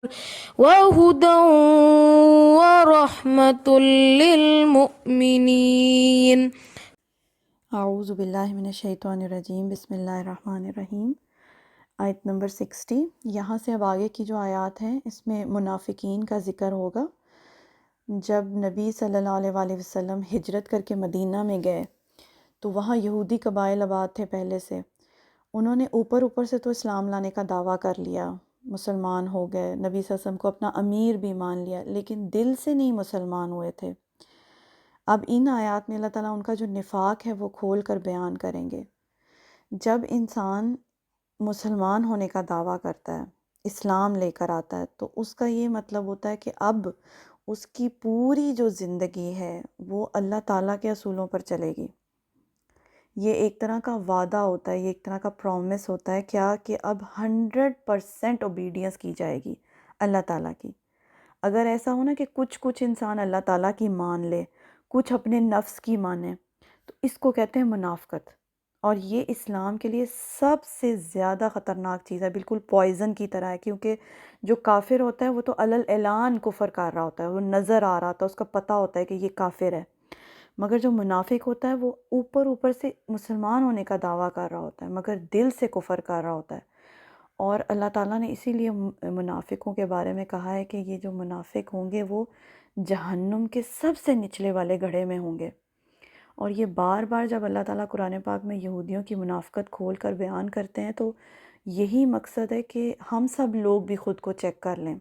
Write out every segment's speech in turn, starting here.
وهدى ورحمة للمؤمنين. اعوذ باللہ من الشیطان الرجیم، بسم اللہ الرحمن الرحیم۔ آیت نمبر 60۔ یہاں سے اب آگے کی جو آیات ہیں اس میں منافقین کا ذکر ہوگا۔ جب نبی صلی اللہ علیہ وآلہ وسلم ہجرت کر کے مدینہ میں گئے تو وہاں یہودی قبائل آباد تھے پہلے سے۔ انہوں نے اوپر اوپر سے تو اسلام لانے کا دعویٰ کر لیا، مسلمان ہو گئے، نبی صلی اللہ علیہ وسلم کو اپنا امیر بھی مان لیا، لیکن دل سے نہیں مسلمان ہوئے تھے۔ اب ان آیات میں اللہ تعالیٰ ان کا جو نفاق ہے وہ کھول کر بیان کریں گے۔ جب انسان مسلمان ہونے کا دعویٰ کرتا ہے، اسلام لے کر آتا ہے، تو اس کا یہ مطلب ہوتا ہے کہ اب اس کی پوری جو زندگی ہے وہ اللہ تعالیٰ کے اصولوں پر چلے گی۔ یہ ایک طرح کا وعدہ ہوتا ہے، یہ ایک طرح کا پرومس ہوتا ہے کیا کہ اب 100% اوبیڈینس کی جائے گی اللہ تعالیٰ کی۔ اگر ایسا ہو نا کہ کچھ انسان اللہ تعالیٰ کی مان لے، کچھ اپنے نفس کی مانے، تو اس کو کہتے ہیں منافقت۔ اور یہ اسلام کے لیے سب سے زیادہ خطرناک چیز ہے، بالکل پوائزن کی طرح ہے، کیونکہ جو کافر ہوتا ہے وہ تو علل اعلان کفر کر رہا ہوتا ہے، وہ نظر آ رہا ہوتا ہے، اس کا پتہ ہوتا ہے کہ یہ کافر ہے۔ مگر جو منافق ہوتا ہے وہ اوپر اوپر سے مسلمان ہونے کا دعویٰ کر رہا ہوتا ہے مگر دل سے کفر کر رہا ہوتا ہے۔ اور اللہ تعالیٰ نے اسی لیے منافقوں کے بارے میں کہا ہے کہ یہ جو منافق ہوں گے وہ جہنم کے سب سے نچلے والے گڑھے میں ہوں گے۔ اور یہ بار بار جب اللہ تعالیٰ قرآن پاک میں یہودیوں کی منافقت کھول کر بیان کرتے ہیں تو یہی مقصد ہے کہ ہم سب لوگ بھی خود کو چیک کر لیں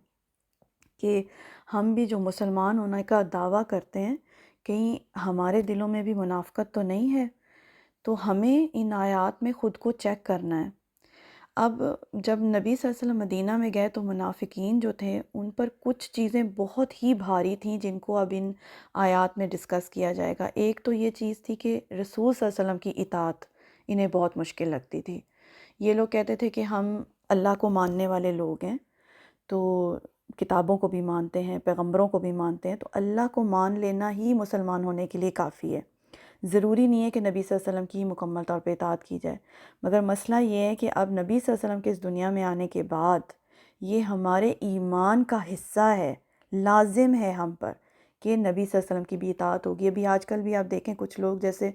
کہ ہم بھی جو مسلمان ہونے کا دعویٰ کرتے ہیں کہیں ہمارے دلوں میں بھی منافقت تو نہیں ہے۔ تو ہمیں ان آیات میں خود کو چیک کرنا ہے۔ اب جب نبی صلی اللہ علیہ وسلم مدینہ میں گئے تو منافقین جو تھے ان پر کچھ چیزیں بہت ہی بھاری تھیں جن کو اب ان آیات میں ڈسکس کیا جائے گا۔ ایک تو یہ چیز تھی کہ رسول صلی اللہ علیہ وسلم کی اطاعت انہیں بہت مشکل لگتی تھی۔ یہ لوگ کہتے تھے کہ ہم اللہ کو ماننے والے لوگ ہیں، تو کتابوں کو بھی مانتے ہیں، پیغمبروں کو بھی مانتے ہیں، تو اللہ کو مان لینا ہی مسلمان ہونے کے لیے کافی ہے۔ ضروری نہیں ہے کہ نبی صلی اللہ علیہ وسلم کی مکمل طور پہ اطاعت کی جائے، مگر مسئلہ یہ ہے کہ اب نبی صلی اللہ علیہ وسلم کے اس دنیا میں آنے کے بعد یہ ہمارے ایمان کا حصہ ہے، لازم ہے ہم پر کہ نبی صلی اللہ علیہ وسلم کی بھی اطاعت ہوگی۔ ابھی آج کل بھی آپ دیکھیں کچھ لوگ جیسے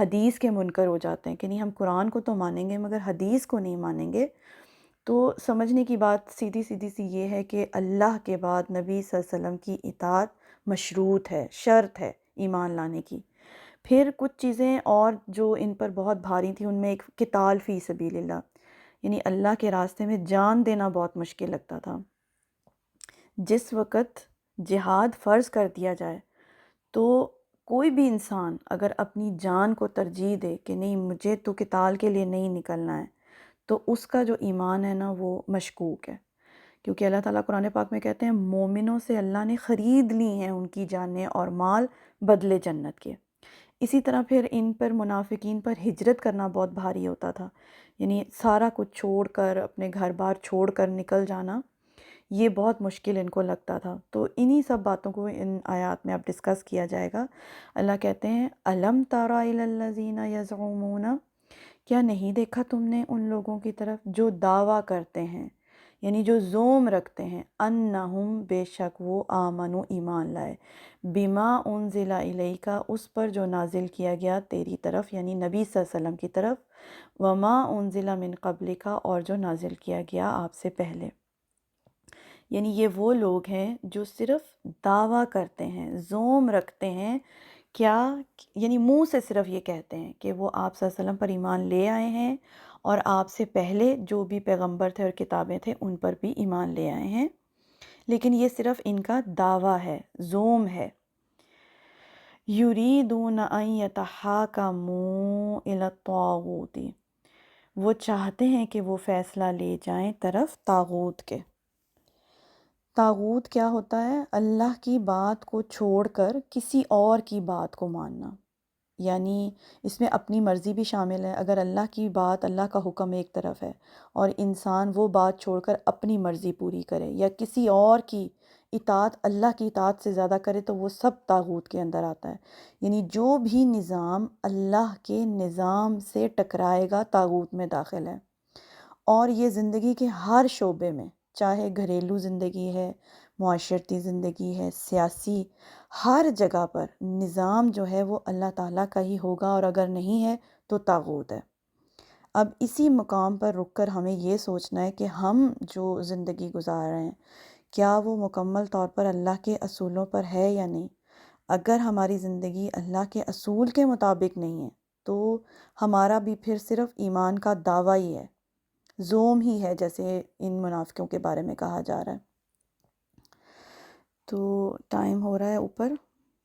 حدیث کے منکر ہو جاتے ہیں کہ نہیں ہم قرآن کو تو مانیں گے مگر حدیث کو نہیں مانیں گے۔ تو سمجھنے کی بات سیدھی سی یہ ہے کہ اللہ کے بعد نبی صلی اللہ علیہ وسلم کی اطاعت مشروط ہے، شرط ہے ایمان لانے کی۔ پھر کچھ چیزیں اور جو ان پر بہت بھاری تھیں، ان میں ایک قتال فی سبیل اللہ، یعنی اللہ کے راستے میں جان دینا بہت مشکل لگتا تھا۔ جس وقت جہاد فرض کر دیا جائے تو کوئی بھی انسان اگر اپنی جان کو ترجیح دے کہ نہیں مجھے تو قتال کے لیے نہیں نکلنا ہے، تو اس کا جو ایمان ہے نا وہ مشکوک ہے، کیونکہ اللہ تعالیٰ قرآن پاک میں کہتے ہیں مومنوں سے اللہ نے خرید لی ہیں ان کی جانیں اور مال بدلے جنت کے۔ اسی طرح پھر ان پر منافقین پر ہجرت کرنا بہت بھاری ہوتا تھا، یعنی سارا کچھ چھوڑ کر اپنے گھر بار چھوڑ کر نکل جانا یہ بہت مشکل ان کو لگتا تھا۔ تو انہی سب باتوں کو ان آیات میں اب ڈسکس کیا جائے گا۔ اللہ کہتے ہیں الم تر الی الذین یزعمون، کیا نہیں دیکھا تم نے ان لوگوں کی طرف جو دعویٰ کرتے ہیں، یعنی جو زوم رکھتے ہیں، انہم بے شک وہ آمنو ایمان لائے، بما انزل الیک اس پر جو نازل کیا گیا تیری طرف یعنی نبی صلی اللہ علیہ وسلم کی طرف، وما انزل من قبلک اور جو نازل کیا گیا آپ سے پہلے۔ یعنی یہ وہ لوگ ہیں جو صرف دعویٰ کرتے ہیں، زوم رکھتے ہیں، کیا یعنی منہ سے صرف یہ کہتے ہیں کہ وہ آپ صلی اللہ علیہ وسلم پر ایمان لے آئے ہیں اور آپ سے پہلے جو بھی پیغمبر تھے اور کتابیں تھے ان پر بھی ایمان لے آئے ہیں، لیکن یہ صرف ان کا دعویٰ ہے، زوم ہے۔ یریدون ان یتحاکموا الی الطاغوت، وہ چاہتے ہیں کہ وہ فیصلہ لے جائیں طرف طاغوت کے۔ طاغوت کیا ہوتا ہے؟ اللہ کی بات کو چھوڑ کر کسی اور کی بات کو ماننا، یعنی اس میں اپنی مرضی بھی شامل ہے۔ اگر اللہ کی بات، اللہ کا حکم ایک طرف ہے اور انسان وہ بات چھوڑ کر اپنی مرضی پوری کرے یا کسی اور کی اطاعت اللہ کی اطاعت سے زیادہ کرے تو وہ سب طاغوت کے اندر آتا ہے۔ یعنی جو بھی نظام اللہ کے نظام سے ٹکرائے گا طاغوت میں داخل ہے، اور یہ زندگی کے ہر شعبے میں چاہے گھریلو زندگی ہے، معاشرتی زندگی ہے، سیاسی، ہر جگہ پر نظام جو ہے وہ اللہ تعالیٰ کا ہی ہوگا، اور اگر نہیں ہے تو طاغوت ہے۔ اب اسی مقام پر رک کر ہمیں یہ سوچنا ہے کہ ہم جو زندگی گزار رہے ہیں کیا وہ مکمل طور پر اللہ کے اصولوں پر ہے یا نہیں۔ اگر ہماری زندگی اللہ کے اصول کے مطابق نہیں ہے تو ہمارا بھی پھر صرف ایمان کا دعویٰ ہی ہے، زوم ہی ہے، جیسے ان منافقوں کے بارے میں کہا جا رہا ہے۔ تو ٹائم ہو رہا ہے اوپر،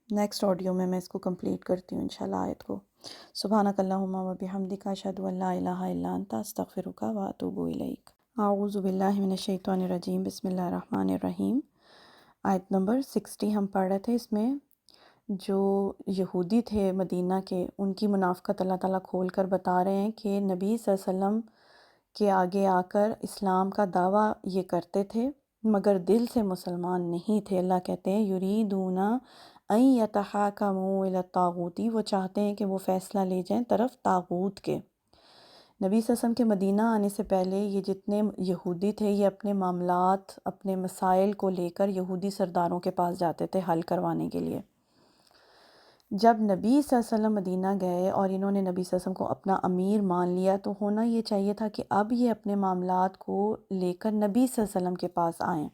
نیکسٹ آڈیو میں اس کو کمپلیٹ کرتی ہوں انشاءاللہ آیت کو۔ سبحانک اللہم و بحمدک، اشہد ان لا الہ الا انت، استغفرک و اتوب الیک۔ اعوذ باللہ من الشیطان الرجیم، بسم اللہ الرحمن الرحیم۔ آیت نمبر 60 ہم پڑھ رہے تھے۔ اس میں جو یہودی تھے مدینہ کے، ان کی منافقت اللہ تعالیٰ کھول کر بتا رہے ہیں کہ نبی صلی اللہ علیہ وسلم کے آگے آ کر اسلام کا دعویٰ یہ کرتے تھے مگر دل سے مسلمان نہیں تھے۔ اللہ کہتے ہیں یریدون ان یتحاکموا الی الطاغوت، وہ چاہتے ہیں کہ وہ فیصلہ لے جائیں طرف طاغوت کے۔ نبی صلی اللہ علیہ وسلم کے مدینہ آنے سے پہلے یہ جتنے یہودی تھے یہ اپنے معاملات، اپنے مسائل کو لے کر یہودی سرداروں کے پاس جاتے تھے حل کروانے کے لیے۔ جب نبی صلی اللہ علیہ وسلم مدینہ گئے اور انہوں نے نبی صلی اللہ علیہ وسلم کو اپنا امیر مان لیا، تو ہونا یہ چاہیے تھا کہ اب یہ اپنے معاملات کو لے کر نبی صلی اللہ علیہ وسلم کے پاس آئیں۔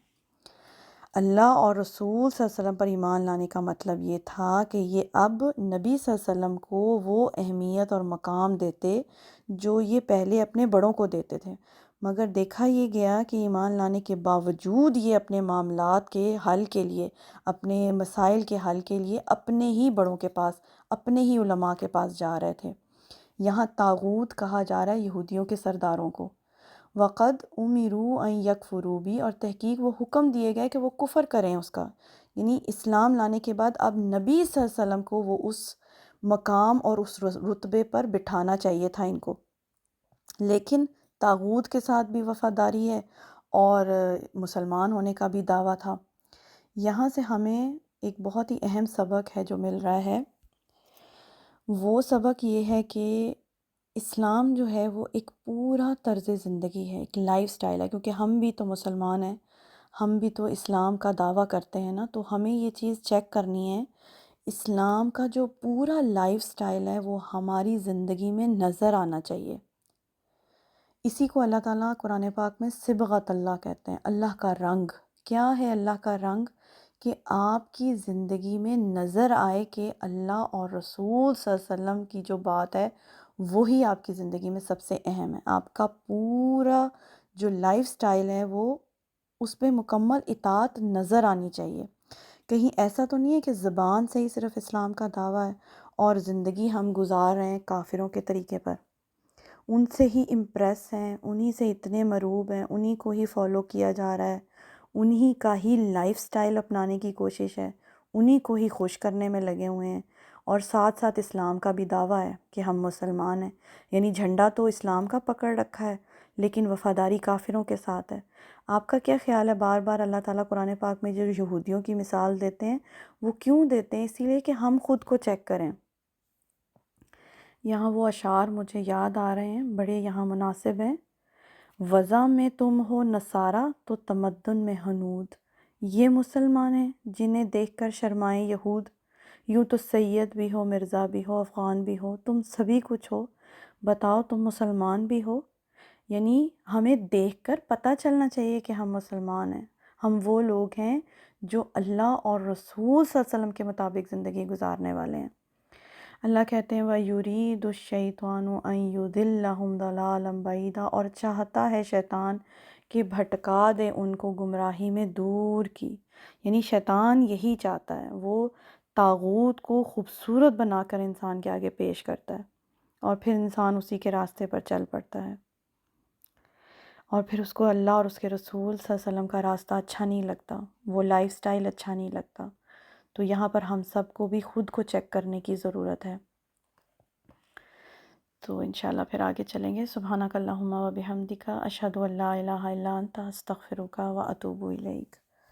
اللہ اور رسول صلی اللہ علیہ وسلم پر ایمان لانے کا مطلب یہ تھا کہ یہ اب نبی صلی اللہ علیہ وسلم کو وہ اہمیت اور مقام دیتے جو یہ پہلے اپنے بڑوں کو دیتے تھے، مگر دیکھا یہ گیا کہ ایمان لانے کے باوجود یہ اپنے معاملات کے حل کے لیے، اپنے مسائل کے حل کے لیے اپنے ہی بڑوں کے پاس، اپنے ہی علماء کے پاس جا رہے تھے۔ یہاں طاغوت کہا جا رہا ہے یہودیوں کے سرداروں کو۔ وقد امروا ان یکفروا بھی، اور تحقیق وہ حکم دیے گئے کہ وہ کفر کریں اس کا، یعنی اسلام لانے کے بعد اب نبی صلی اللہ علیہ وسلم کو وہ اس مقام اور اس رتبے پر بٹھانا چاہیے تھا ان کو، لیکن طاغوت کے ساتھ بھی وفاداری ہے اور مسلمان ہونے کا بھی دعویٰ تھا۔ یہاں سے ہمیں ایک بہت ہی اہم سبق ہے جو مل رہا ہے، وہ سبق یہ ہے کہ اسلام جو ہے وہ ایک پورا طرز زندگی ہے، ایک لائف سٹائل ہے، کیونکہ ہم بھی تو مسلمان ہیں، ہم بھی تو اسلام کا دعویٰ کرتے ہیں نا، تو ہمیں یہ چیز چیک کرنی ہے اسلام کا جو پورا لائف سٹائل ہے وہ ہماری زندگی میں نظر آنا چاہیے۔ اسی کو اللہ تعالیٰ قرآن پاک میں صبغۃ اللہ کہتے ہیں، اللہ کا رنگ۔ کیا ہے اللہ کا رنگ؟ کہ آپ کی زندگی میں نظر آئے کہ اللہ اور رسول صلی اللہ علیہ وسلم کی جو بات ہے وہی آپ کی زندگی میں سب سے اہم ہے۔ آپ کا پورا جو لائف سٹائل ہے وہ اس پہ مکمل اطاعت نظر آنی چاہیے۔ کہیں ایسا تو نہیں ہے کہ زبان سے ہی صرف اسلام کا دعویٰ ہے اور زندگی ہم گزار رہے ہیں کافروں کے طریقے پر، ان سے ہی امپریس ہیں، انہی سے اتنے مرعوب ہیں، انہی کو ہی فالو کیا جا رہا ہے، انہی کا ہی لائف سٹائل اپنانے کی کوشش ہے، انہی کو ہی خوش کرنے میں لگے ہوئے ہیں، اور ساتھ ساتھ اسلام کا بھی دعویٰ ہے کہ ہم مسلمان ہیں، یعنی جھنڈا تو اسلام کا پکڑ رکھا ہے لیکن وفاداری کافروں کے ساتھ ہے۔ آپ کا کیا خیال ہے بار بار اللہ تعالیٰ قرآن پاک میں جو یہودیوں کی مثال دیتے ہیں وہ کیوں دیتے ہیں؟ اسی لیے کہ ہم خود کو چیک کریں۔ یہاں وہ اشعار مجھے یاد آ رہے ہیں، بڑے یہاں مناسب ہیں۔ وضع میں تم ہو نصارہ تو تمدن میں ہنود، یہ مسلمان ہیں جنہیں دیکھ کر شرمائیں یہود، یوں تو سید بھی ہو، مرزا بھی ہو، افغان بھی ہو، تم سبھی کچھ ہو، بتاؤ تم مسلمان بھی ہو۔ یعنی ہمیں دیکھ کر پتہ چلنا چاہیے کہ ہم مسلمان ہیں، ہم وہ لوگ ہیں جو اللہ اور رسول صلی اللہ علیہ وسلم کے مطابق زندگی گزارنے والے ہیں۔ اللہ کہتے ہیں وَيُرِيدُ الشَّيْطَانُ أَن يُضِلَّهُمْ ضَلَالًا بَعِيدًا، اور چاہتا ہے شیطان کہ بھٹکا دے ان کو گمراہی میں دور کی، یعنی شیطان یہی چاہتا ہے، وہ طاغوت کو خوبصورت بنا کر انسان کے آگے پیش کرتا ہے اور پھر انسان اسی کے راستے پر چل پڑتا ہے، اور پھر اس کو اللہ اور اس کے رسول صلی اللہ علیہ وسلم کا راستہ اچھا نہیں لگتا، وہ لائف سٹائل اچھا نہیں لگتا۔ تو یہاں پر ہم سب کو بھی خود کو چیک کرنے کی ضرورت ہے۔ تو انشاءاللہ پھر آگے چلیں گے۔ سبحانک اللہم و بحمدک، اشہد ان لا الہ الا انت، استغفرک و اتوب الیک۔